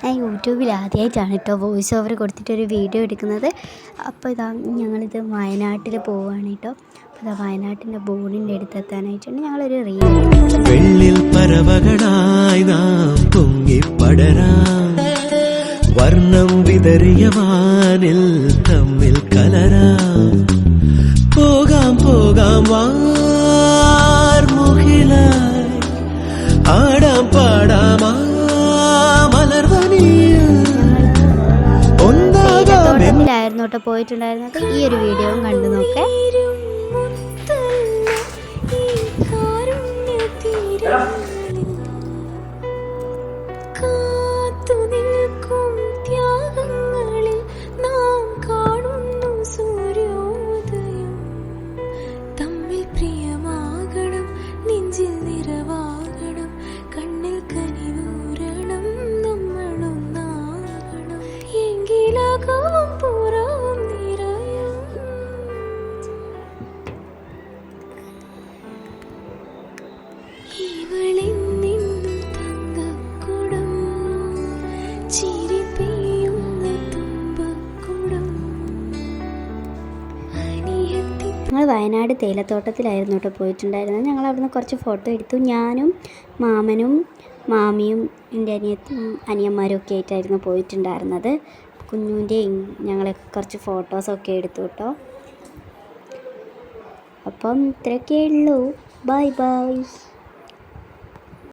ഞാൻ യൂട്യൂബിൽ ആദ്യമായിട്ടാണ് കേട്ടോ വോയിസ് ഓവർ കൊടുത്തിട്ടൊരു വീഡിയോ എടുക്കുന്നത്. അപ്പോൾ ഇതാ ഞങ്ങളിത് വയനാട്ടിൽ പോവുകയാണ് കേട്ടോ. അപ്പോൾ ഇതാ വയനാട്ടിൻ്റെ ബോർഡിൻ്റെ അടുത്തെത്താനായിട്ടുണ്ട് ഞങ്ങളൊരു വെള്ളിൽ പരവകളായി നാം പൊങ്ങിപ്പടരാം, വർണ്ണം വിതറിയ വാനിൽ തമ്മിൽ കലരാം. പോകാം പോകാം വാർമുകിലായി, ആടാം പാടാം തോട്ടത്തിലായിരുന്നു കേട്ടോ പോയിട്ടുണ്ടായിരുന്നത്. ഈ ഒരു വീഡിയോയും കണ്ടു നോക്കേ. ഞങ്ങൾ വയനാട് തേയിലത്തോട്ടത്തിലായിരുന്നു കേട്ടോ പോയിട്ടുണ്ടായിരുന്നത്. ഞങ്ങൾ അവിടുന്ന് കുറച്ച് ഫോട്ടോ എടുത്തു. ഞാനും മാമനും മാമിയും എൻ്റെ അനിയന്മാരും ഒക്കെ ആയിട്ടായിരുന്നു പോയിട്ടുണ്ടായിരുന്നത്. കുഞ്ഞുവിൻ്റെയും ഞങ്ങളൊക്കെ കുറച്ച് ഫോട്ടോസൊക്കെ എടുത്തു കേട്ടോ. അപ്പം ഇത്രയൊക്കെ ഉള്ളൂ. Bye bye.